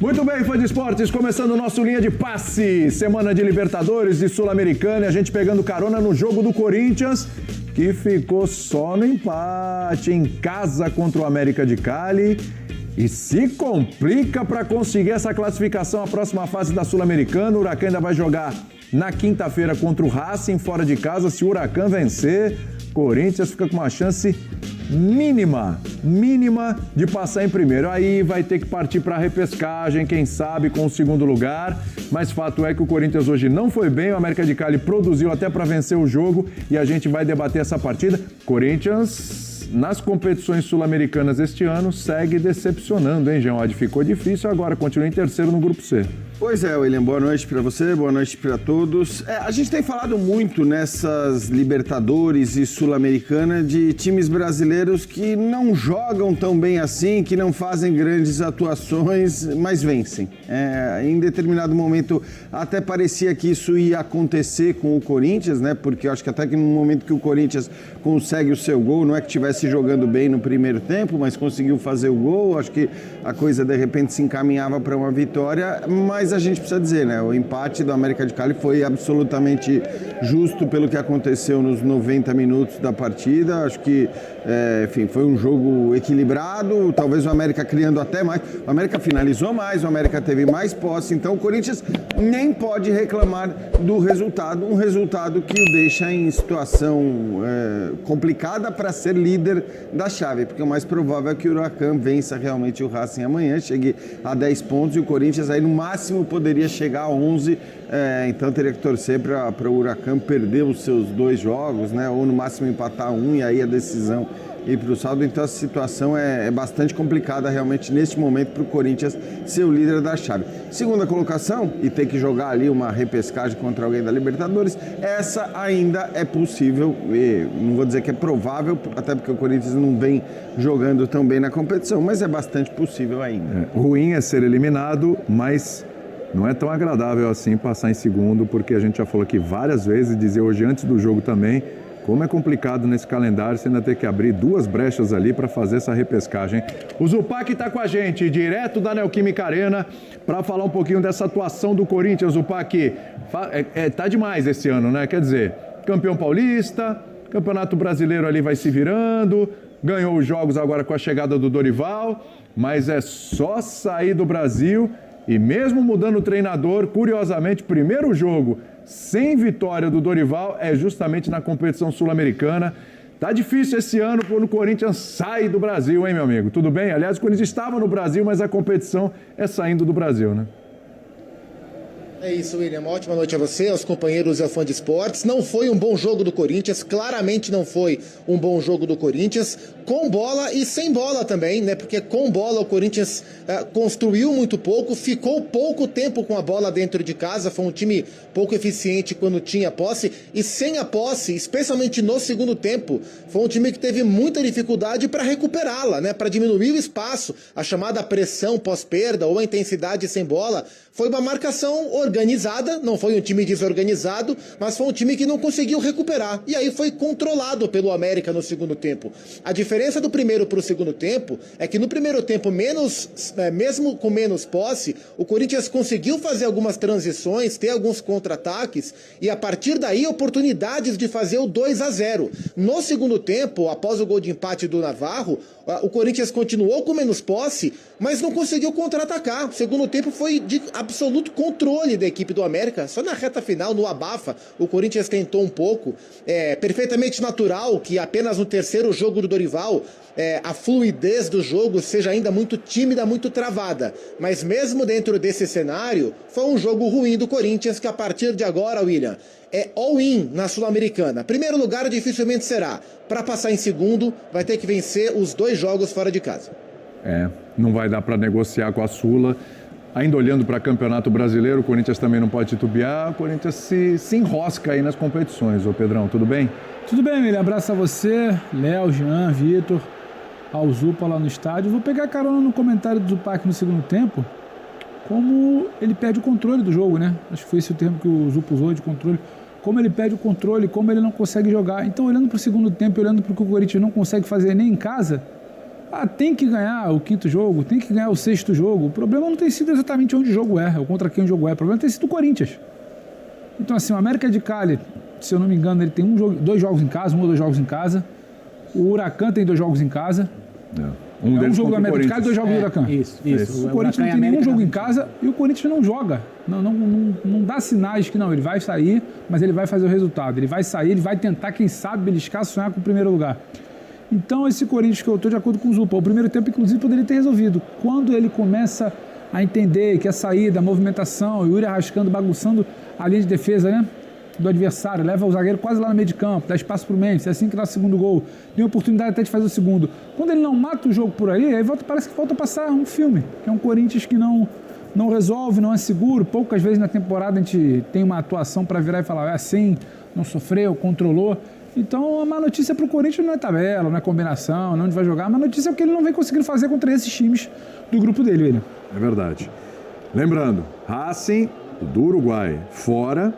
Muito bem, fã de esportes, começando o nosso Linha de Passe, semana de Libertadores e Sul-Americana, e a gente pegando carona no jogo do Corinthians, que ficou só no empate em casa contra o América de Cali e se complica para conseguir essa classificação à próxima fase da Sul-Americana. O Huracan ainda vai jogar na quinta-feira contra o Racing fora de casa. Se o Huracan vencer, Corinthians fica com uma chance mínima de passar em primeiro. Aí vai ter que partir para a repescagem, quem sabe com o segundo lugar, mas fato é que o Corinthians hoje não foi bem, o América de Cali produziu até para vencer o jogo e a gente vai debater essa partida. Corinthians, nas competições sul-americanas este ano, segue decepcionando, hein, Jean? Ficou difícil agora, continua em terceiro no Grupo C. Pois é, William, boa noite para você, boa noite para todos. A gente tem falado muito nessas Libertadores e Sul-Americana de times brasileiros que não jogam tão bem assim, que não fazem grandes atuações, mas vencem. Em determinado momento até parecia que isso ia acontecer com o Corinthians, né? Porque eu acho que até que no momento que o Corinthians consegue o seu gol, não é que estivesse jogando bem no primeiro tempo, mas conseguiu fazer o gol, acho que a coisa de repente se encaminhava para uma vitória, mas a gente precisa dizer, né? O empate do América de Cali foi absolutamente justo pelo que aconteceu nos 90 minutos da partida. Acho que, enfim, foi um jogo equilibrado, talvez o América criando até mais. O América finalizou mais, o América teve mais posse, então o Corinthians nem pode reclamar do resultado, um resultado que o deixa em situação complicada para ser líder da chave, porque o mais provável é que o Huracan vença realmente o Racing amanhã, chegue a 10 pontos e o Corinthians aí no máximo poderia chegar a 11, então teria que torcer para o Huracan perder os seus 2 jogos, né? Ou no máximo empatar um e aí a decisão ir para o saldo. Então a situação é bastante complicada realmente neste momento para o Corinthians ser o líder da chave. Segunda colocação, e ter que jogar ali uma repescagem contra alguém da Libertadores, essa ainda é possível, e não vou dizer que é provável, até porque o Corinthians não vem jogando tão bem na competição, mas é bastante possível ainda. Ruim é ser eliminado, mas não é tão agradável assim passar em segundo, porque a gente já falou aqui várias vezes, dizer hoje antes do jogo também, como é complicado nesse calendário você ainda ter que abrir 2 brechas ali para fazer essa repescagem. O Zupac está com a gente, direto da Neoquímica Arena, para falar um pouquinho dessa atuação do Corinthians. Zupac, tá demais esse ano, né? Quer dizer, campeão paulista, Campeonato Brasileiro ali vai se virando, ganhou os jogos agora com a chegada do Dorival, mas é só sair do Brasil e mesmo mudando o treinador, curiosamente, primeiro jogo sem vitória do Dorival é justamente na competição sul-americana. Tá difícil esse ano quando o Corinthians sai do Brasil, hein, meu amigo? Tudo bem? Aliás, o Corinthians estava no Brasil, mas a competição é saindo do Brasil, né? É isso, William. Uma ótima noite a você, aos companheiros e ao fã de esportes. Não foi um bom jogo do Corinthians, claramente não foi um bom jogo do Corinthians, com bola e sem bola também, né? Porque com bola o Corinthians construiu muito pouco, ficou pouco tempo com a bola dentro de casa, foi um time pouco eficiente quando tinha posse, e sem a posse, especialmente no segundo tempo, foi um time que teve muita dificuldade para recuperá-la, né? Para diminuir o espaço, a chamada pressão pós-perda ou a intensidade sem bola. Foi uma marcação organizada, não foi um time desorganizado, mas foi um time que não conseguiu recuperar. E aí foi controlado pelo América no segundo tempo. A diferença do primeiro para o segundo tempo é que no primeiro tempo, mesmo com menos posse, o Corinthians conseguiu fazer algumas transições, ter alguns contra-ataques e a partir daí oportunidades de fazer o 2-0. No segundo tempo, após o gol de empate do Navarro, o Corinthians continuou com menos posse, mas não conseguiu contra-atacar. O segundo tempo foi de absoluto controle da equipe do América. Só na reta final, no abafa, o Corinthians tentou um pouco. É perfeitamente natural que apenas no terceiro jogo do Dorival a fluidez do jogo seja ainda muito tímida, muito travada. Mas mesmo dentro desse cenário, foi um jogo ruim do Corinthians que a partir de agora, William, é all-in na Sul-Americana. Primeiro lugar dificilmente será. Para passar em segundo, vai ter que vencer os 2 jogos fora de casa. Não vai dar para negociar com a Sula. Ainda olhando para Campeonato Brasileiro, o Corinthians também não pode titubear. O Corinthians se enrosca aí nas competições. Ô Pedrão, tudo bem? Tudo bem, William. Abraço a você, Léo, Jean, Vitor, ao Zupa lá no estádio. Vou pegar carona no comentário do Zupac no segundo tempo, como ele perde o controle do jogo, né? Acho que foi esse o termo que o Zupa usou, de controle. Como ele perde o controle, como ele não consegue jogar. Então, olhando para o segundo tempo, olhando para o que o Corinthians não consegue fazer nem em casa, tem que ganhar o 5º jogo, tem que ganhar o 6º jogo. O problema não tem sido exatamente onde o jogo é, ou contra quem o jogo é. O problema tem sido o Corinthians. Então, assim, o América de Cali, se eu não me engano, ele tem 2 jogos em casa, 1 ou 2 jogos em casa. O Huracan tem 2 jogos em casa. Um jogo do América de Cali e 2 jogos do Huracan. Isso. O Corinthians não tem nenhum jogo em casa e o Corinthians não joga. Não dá sinais que não, ele vai sair, mas ele vai fazer o resultado. Ele vai sair, ele vai tentar, quem sabe, beliscar, sonhar com o primeiro lugar. Então, esse Corinthians que eu estou de acordo com o Zupa, o primeiro tempo, inclusive, poderia ter resolvido. Quando ele começa a entender que a saída, a movimentação, o Yuri arrascando, bagunçando a linha de defesa, né? Do adversário, leva o zagueiro quase lá no meio de campo, dá espaço para o Mendes, é assim que dá o segundo gol. Tem oportunidade até de fazer o segundo. Quando ele não mata o jogo por aí parece que volta a passar um filme, que é um Corinthians que não resolve, não é seguro. Poucas vezes na temporada a gente tem uma atuação para virar e falar, é assim, não sofreu, controlou. Então a má notícia para o Corinthians não é tabela, não é combinação, não onde vai jogar. A má notícia é o que ele não vem conseguindo fazer contra esses times do grupo dele, William. É verdade. Lembrando, Racing do Uruguai fora,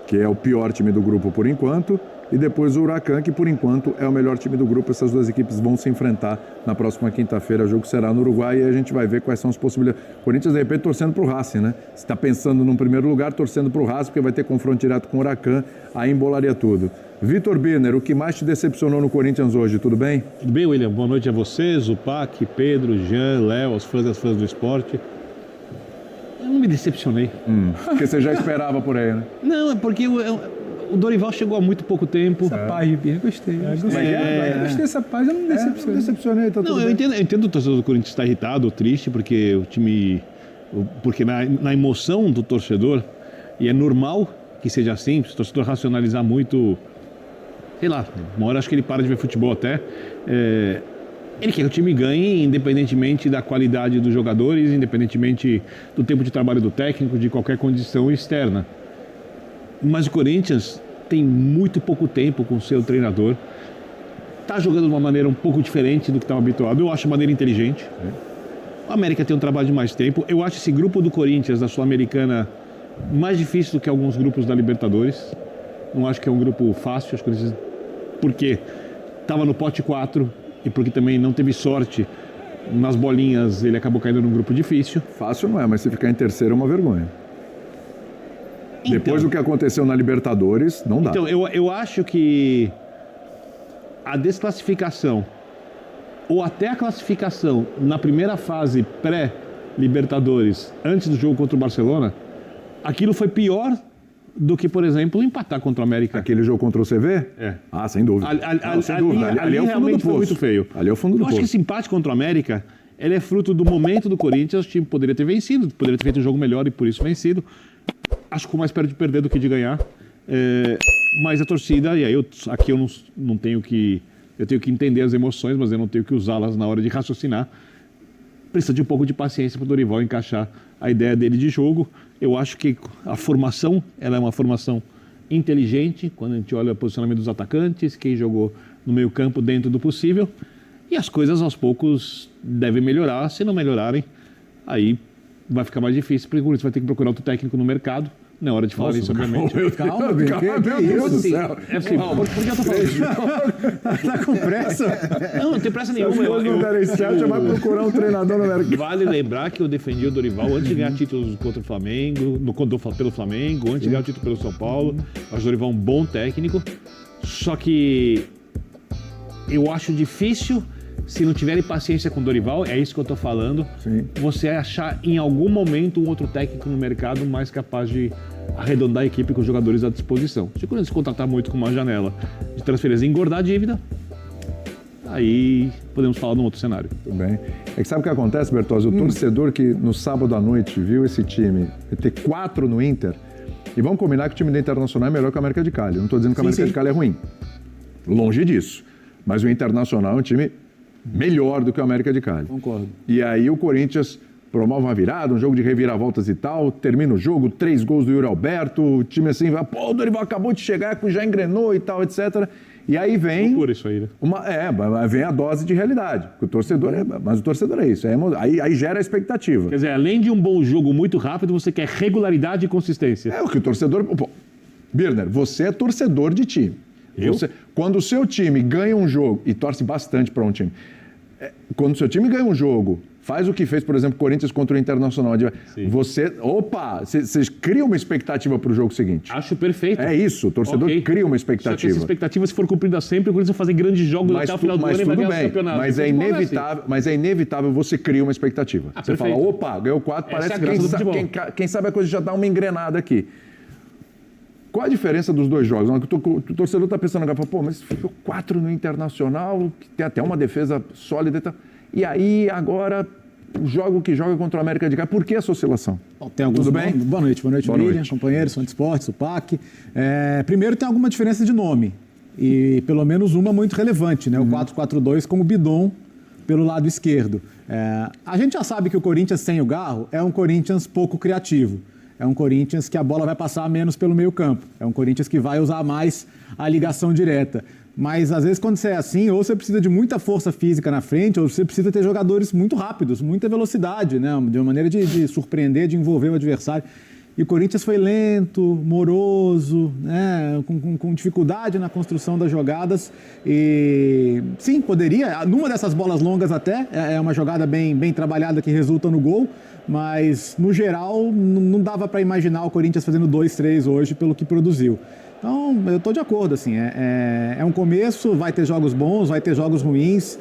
que é o pior time do grupo por enquanto, e depois o Huracan, que por enquanto é o melhor time do grupo. Essas 2 equipes vão se enfrentar na próxima quinta-feira. O jogo será no Uruguai e a gente vai ver quais são as possibilidades. O Corinthians, de repente, torcendo para o Racing, né? Se está pensando num primeiro lugar, torcendo para o Racing, porque vai ter confronto direto com o Huracan, aí embolaria tudo. Vitor Birner, o que mais te decepcionou no Corinthians hoje, tudo bem? Tudo bem, William? Boa noite a você, Zupac, Pedro, Jean, Léo, aos fãs e as fãs do esporte. Eu não me decepcionei. Porque você já esperava por aí, né? Não, é porque o Dorival chegou há muito pouco tempo. Essa paz, Ribeiro, gostei. Gostei dessa paz, eu não me decepcionei. Não decepcionei, tá tudo Não, eu bem. entendo o torcedor do Corinthians estar irritado ou triste, porque o time... Porque na emoção do torcedor, e é normal que seja assim, se o torcedor racionalizar muito... Sei lá, uma hora acho que ele para de ver futebol até. Ele quer que o time ganhe, independentemente da qualidade dos jogadores, independentemente do tempo de trabalho do técnico, de qualquer condição externa. Mas o Corinthians tem muito pouco tempo com o seu treinador. Está jogando de uma maneira um pouco diferente do que estava habituado. Eu acho a maneira inteligente. O América tem um trabalho de mais tempo. Eu acho esse grupo do Corinthians, da Sul-Americana, mais difícil do que alguns grupos da Libertadores. Não acho que é um grupo fácil. Acho que porque estava no pote 4 e porque também não teve sorte nas bolinhas, ele acabou caindo num grupo difícil. Fácil não é, mas se ficar em terceiro é uma vergonha. Então, Depois do que aconteceu na Libertadores, não dá. Então, eu acho que a desclassificação ou até a classificação na primeira fase pré-Libertadores, antes do jogo contra o Barcelona, aquilo foi pior do que, por exemplo, empatar contra o América. Aquele jogo contra o CV? É. Ah, sem dúvida. Não, sem dúvida. Ali é o fundo do realmente foi poço. muito feio. Ali é o fundo do Eu acho que poço. esse empate contra o América, ele é fruto do momento do Corinthians. O time poderia ter vencido, poderia ter feito um jogo melhor e por isso vencido. Acho que ficou mais perto de perder do que de ganhar. Mas a torcida, e aí aqui eu não tenho que... Eu tenho que entender as emoções, mas eu não tenho que usá-las na hora de raciocinar. Precisa de um pouco de paciência para o Dorival encaixar a ideia dele de jogo. Eu acho que a formação, ela é uma formação inteligente, quando a gente olha o posicionamento dos atacantes, quem jogou no meio campo dentro do possível. E as coisas, aos poucos, devem melhorar. Se não melhorarem, aí vai ficar mais difícil, porque o Corinthians vai ter que procurar outro técnico no mercado. Não é hora de falar isso, obviamente. Calma, Bê, Meu Deus do céu. É assim, por que eu tô falando? Tá com pressa? Não, não tem pressa Se nenhuma. os não derem certo, já vai procurar um treinador no mercado. Vale lembrar que eu defendi o Dorival antes de ganhar títulos contra o Flamengo, pelo Flamengo, antes de ganhar o título pelo São Paulo. Acho o Dorival um bom técnico. Só que eu acho difícil, se não tiverem paciência com o Dorival, é isso que eu tô falando, Sim. você achar em algum momento um outro técnico no mercado mais capaz de arredondar a equipe com os jogadores à disposição. Se o Corinthians contratar muito com uma janela de transferência e engordar a dívida, aí podemos falar num outro cenário. Tudo bem. É que sabe o que acontece, Bertozzi? O torcedor que no sábado à noite viu esse time ter 4 no Inter, e vamos combinar que o time do Internacional é melhor que o América de Cali. Eu não estou dizendo que o América de Cali é ruim. Longe disso. Mas o Internacional é um time melhor do que o América de Cali. Concordo. E aí o Corinthians promove uma virada, um jogo de reviravoltas e tal, termina o jogo, 3 gols do Yuri Alberto, o time assim, vai, pô, o Dorival acabou de chegar, já engrenou e tal, etc. E aí vem... Por isso aí, né? Vem a dose de realidade. O torcedor mas o torcedor é isso, aí gera a expectativa. Quer dizer, além de um bom jogo muito rápido, você quer regularidade e consistência. É o que o torcedor... Pô, Birner, você é torcedor de time. Eu? Quando o seu time ganha um jogo, e torce bastante para um time, Quando o seu time ganha um jogo, faz o que fez, por exemplo, o Corinthians contra o Internacional, você cria uma expectativa para o jogo seguinte. Acho perfeito. É isso, o torcedor cria uma expectativa. Só que essa expectativa, se for cumprida sempre, o Corinthians vai fazer grandes jogos até o final do ano e vai ganhar o campeonato. Mas é inevitável você criar uma expectativa. Você perfeito. fala, opa, ganhou 4, parece que quem sabe a coisa já dá uma engrenada aqui. Qual a diferença dos dois jogos? O torcedor está pensando agora, pô, mas ficou 4 no Internacional, que tem até uma defesa sólida e tal. E aí, agora, o jogo que joga contra o América de Cali, por que essa oscilação? Bom, tem alguns. Tudo bem? Boa noite, William, companheiros, fã de esportes, o PAC. Primeiro, tem alguma diferença de nome, e pelo menos uma muito relevante, né? O 4-4-2 com o Bidon pelo lado esquerdo. A gente já sabe que o Corinthians sem o Garro é um Corinthians pouco criativo. É um Corinthians que a bola vai passar menos pelo meio campo. É um Corinthians que vai usar mais a ligação direta. Mas, às vezes, quando você é assim, ou você precisa de muita força física na frente, ou você precisa ter jogadores muito rápidos, muita velocidade, né? De uma maneira de surpreender, de envolver o adversário. E o Corinthians foi lento, moroso, né? Com dificuldade na construção das jogadas. E, sim, poderia. Numa dessas bolas longas até, é uma jogada bem trabalhada que resulta no gol. Mas, no geral, não dava para imaginar o Corinthians fazendo 2-3 hoje pelo que produziu. Então, eu estou de acordo, assim, é um começo, vai ter jogos bons, vai ter jogos ruins,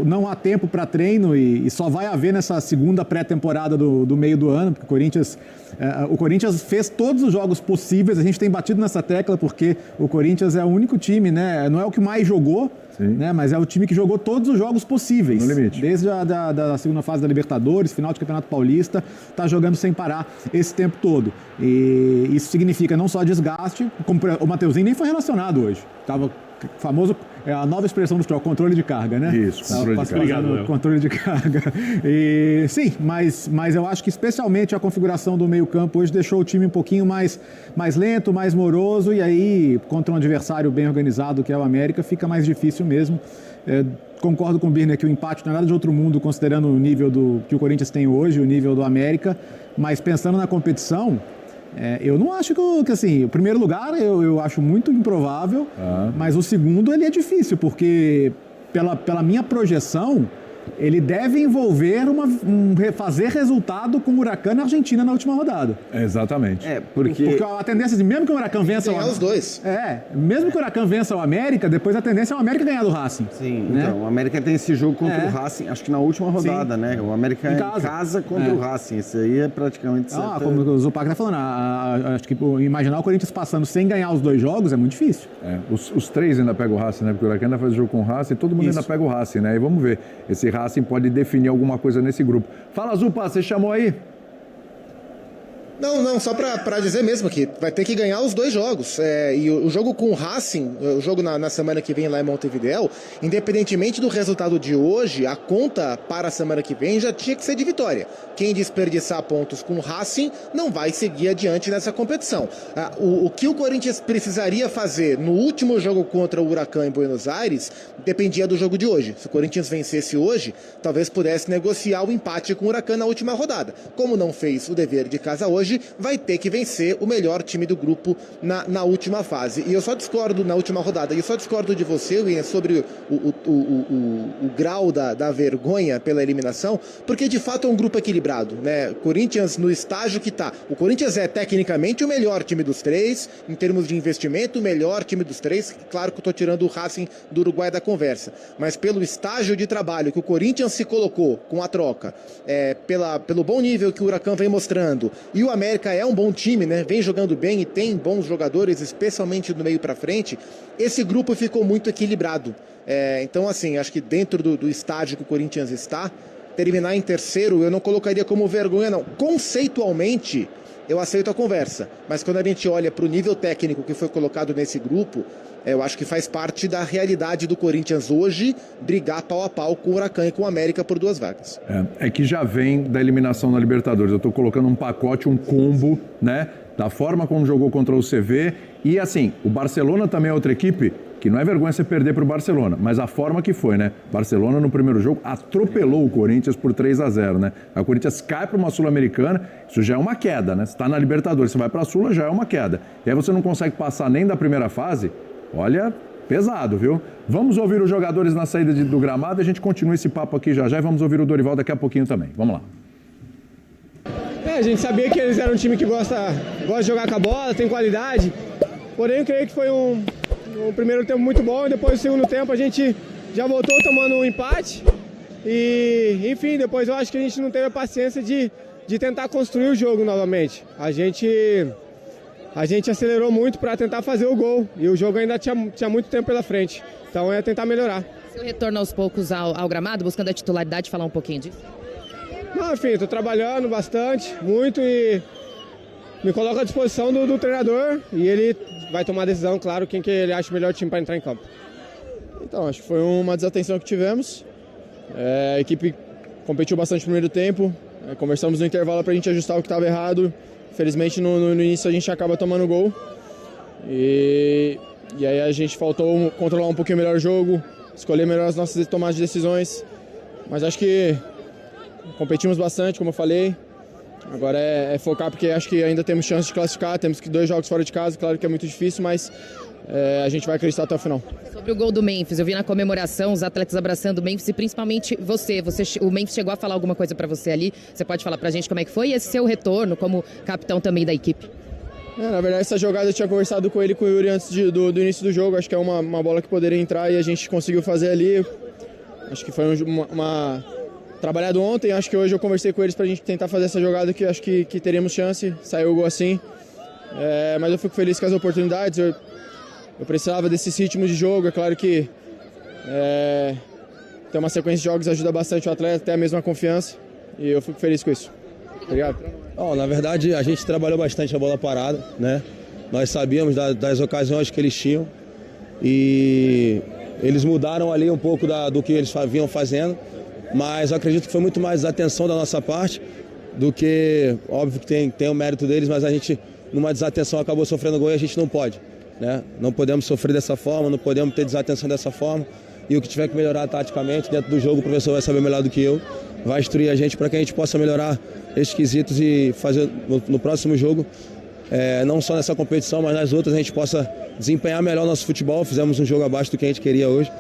não há tempo para treino e só vai haver nessa segunda pré-temporada do meio do ano, porque o Corinthians fez todos os jogos possíveis, a gente tem batido nessa tecla porque o Corinthians é o único time, né, não é o que mais jogou, né, mas é o time que jogou todos os jogos possíveis. No limite. Desde da segunda fase da Libertadores, final de Campeonato Paulista, está jogando sem parar esse tempo todo. E isso significa não só desgaste, como o Mateuzinho nem foi relacionado hoje. Estava famoso, a nova expressão do futebol, controle de carga, né? Isso, controle de carga. Obrigado, controle de carga. E, sim, mas eu acho que especialmente a configuração do meio-campo hoje deixou o time um pouquinho mais lento, mais moroso, e aí, contra um adversário bem organizado, que é o América, fica mais difícil mesmo. Concordo com o Birner que o empate não é nada de outro mundo, considerando o nível que o Corinthians tem hoje, o nível do América, mas pensando na competição, eu não acho que assim, o primeiro lugar eu acho muito improvável, mas o segundo ele é difícil, porque pela minha projeção, ele deve envolver fazer resultado com o Huracan na Argentina na última rodada. Exatamente. Porque a tendência, mesmo que o Huracan vença ganhar os dois. Mesmo que o Huracan vença o América, depois a tendência é o América ganhar do Racing. Sim, né? Então, o América tem esse jogo contra o Racing, acho que na última rodada, né? O América em casa contra o Racing. Esse aí é praticamente certo. Como o Zupac está falando, acho que imaginar o Corinthians passando sem ganhar os dois jogos é muito difícil. Os três ainda pegam o Racing, né? Porque o Huracan ainda faz o jogo com o Racing, todo mundo ainda pega o Racing, né? E vamos ver. Esse Racing pode definir alguma coisa nesse grupo. Fala, Zupa, você chamou aí? Não, só pra dizer mesmo que vai ter que ganhar os dois jogos. E o jogo com o Racing, o jogo na semana que vem lá em Montevidéu, independentemente do resultado de hoje, a conta para a semana que vem já tinha que ser de vitória. Quem desperdiçar pontos com o Racing não vai seguir adiante nessa competição. O que o Corinthians precisaria fazer no último jogo contra o Huracan em Buenos Aires dependia do jogo de hoje. Se o Corinthians vencesse hoje, talvez pudesse negociar o empate com o Huracan na última rodada. Como não fez o dever de casa hoje, vai ter que vencer o melhor time do grupo na última fase. E eu só discordo na última rodada, e eu só discordo de você, William, sobre o grau da vergonha pela eliminação, porque de fato é um grupo equilibrado, né? Corinthians no estágio que tá. O Corinthians é tecnicamente o melhor time dos três, em termos de investimento, o melhor time dos três. Claro que eu tô tirando o Racing do Uruguai da conversa, mas pelo estágio de trabalho que o Corinthians se colocou com a troca, pelo bom nível que o Huracan vem mostrando, e o América é um bom time, né? Vem jogando bem e tem bons jogadores, especialmente do meio para frente. Esse grupo ficou muito equilibrado. Então, assim, acho que dentro do estágio que o Corinthians está, terminar em terceiro eu não colocaria como vergonha, não. Conceitualmente, eu aceito a conversa, mas quando a gente olha para o nível técnico que foi colocado nesse grupo, eu acho que faz parte da realidade do Corinthians hoje brigar pau a pau com o Huracan e com o América por 2 vagas. É que já vem da eliminação na Libertadores. Eu estou colocando um pacote, um combo, né? Da forma como jogou contra o CV. E assim, o Barcelona também é outra equipe que não é vergonha você perder para o Barcelona, mas a forma que foi, né? Barcelona no primeiro jogo atropelou o Corinthians por 3-0, né? Aí o Corinthians cai para uma Sul-Americana, isso já é uma queda, né? Você está na Libertadores, você vai para a Sula, já é uma queda. E aí você não consegue passar nem da primeira fase. Olha, Pesado, viu? Vamos ouvir os jogadores na saída do gramado e a gente continua esse papo aqui já e vamos ouvir o Dorival daqui a pouquinho também. Vamos lá. A gente sabia que eles eram um time que gosta de jogar com a bola, tem qualidade. Porém, eu creio que foi um primeiro tempo muito bom e depois do segundo tempo a gente já voltou tomando um empate. E, enfim, depois eu acho que a gente não teve a paciência de tentar construir o jogo novamente. A gente acelerou muito para tentar fazer o gol e o jogo ainda tinha muito tempo pela frente. Então é tentar melhorar. Seu retorno aos poucos ao gramado, buscando a titularidade, falar um pouquinho disso? Não, enfim, estou trabalhando bastante, muito e me coloco à disposição do treinador e ele vai tomar a decisão, claro, quem que ele acha o melhor time para entrar em campo. Então, acho que foi uma desatenção que tivemos. A equipe competiu bastante no primeiro tempo, conversamos no intervalo para a gente ajustar o que estava errado. Infelizmente no início a gente acaba tomando gol e aí a gente faltou controlar um pouquinho melhor o jogo, escolher melhor as nossas tomadas de decisões, mas acho que competimos bastante, como eu falei. Agora é focar porque acho que ainda temos chance de classificar, temos 2 jogos fora de casa, claro que é muito difícil, mas a gente vai acreditar até o final. Sobre o gol do Memphis, eu vi na comemoração os atletas abraçando o Memphis e principalmente você. O Memphis chegou a falar alguma coisa pra você ali? Você pode falar pra gente como é que foi? E esse seu retorno como capitão também da equipe? Na verdade, essa jogada eu tinha conversado com ele e com o Yuri antes do início do jogo. Acho que é uma bola que poderia entrar e a gente conseguiu fazer ali. Acho que foi trabalhado ontem, acho que hoje eu conversei com eles pra gente tentar fazer essa jogada que acho que teríamos chance. Saiu o gol assim. Mas eu fico feliz com as oportunidades. Eu precisava desses ritmos de jogo, é claro que ter uma sequência de jogos ajuda bastante o atleta, ter a mesma confiança e eu fico feliz com isso. Obrigado. Na verdade, a gente trabalhou bastante a bola parada, né? Nós sabíamos das ocasiões que eles tinham e eles mudaram ali um pouco do que eles vinham fazendo, mas eu acredito que foi muito mais atenção da nossa parte do que, óbvio que tem o mérito deles, mas a gente, numa desatenção, acabou sofrendo gol e a gente não pode. Né? Não podemos sofrer dessa forma, não podemos ter desatenção dessa forma e o que tiver que melhorar taticamente dentro do jogo, o professor vai saber melhor do que eu, vai instruir a gente para que a gente possa melhorar esses quesitos e fazer no próximo jogo, não só nessa competição, mas nas outras a gente possa desempenhar melhor nosso futebol. Fizemos um jogo abaixo do que a gente queria hoje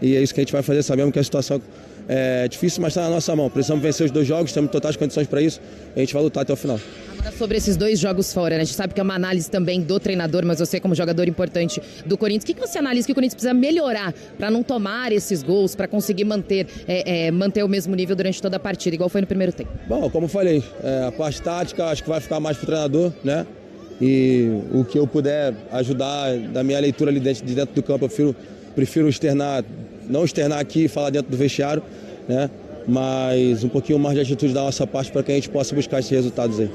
e é isso que a gente vai fazer. Sabemos que a situação é difícil, mas está na nossa mão. Precisamos vencer os 2 jogos, temos totais condições para isso e a gente vai lutar até o final. Agora, sobre esses 2 jogos fora, né? A gente sabe que é uma análise também do treinador, mas você como jogador importante do Corinthians, o que você analisa que o Corinthians precisa melhorar para não tomar esses gols, para conseguir manter o mesmo nível durante toda a partida, igual foi no primeiro tempo? Bom, como eu falei, a parte tática acho que vai ficar mais para o treinador, né? E o que eu puder ajudar da minha leitura ali dentro do campo, eu prefiro não externar aqui e falar dentro do vestiário, né? Mas um pouquinho mais de atitude da nossa parte para que a gente possa buscar esses resultados aí.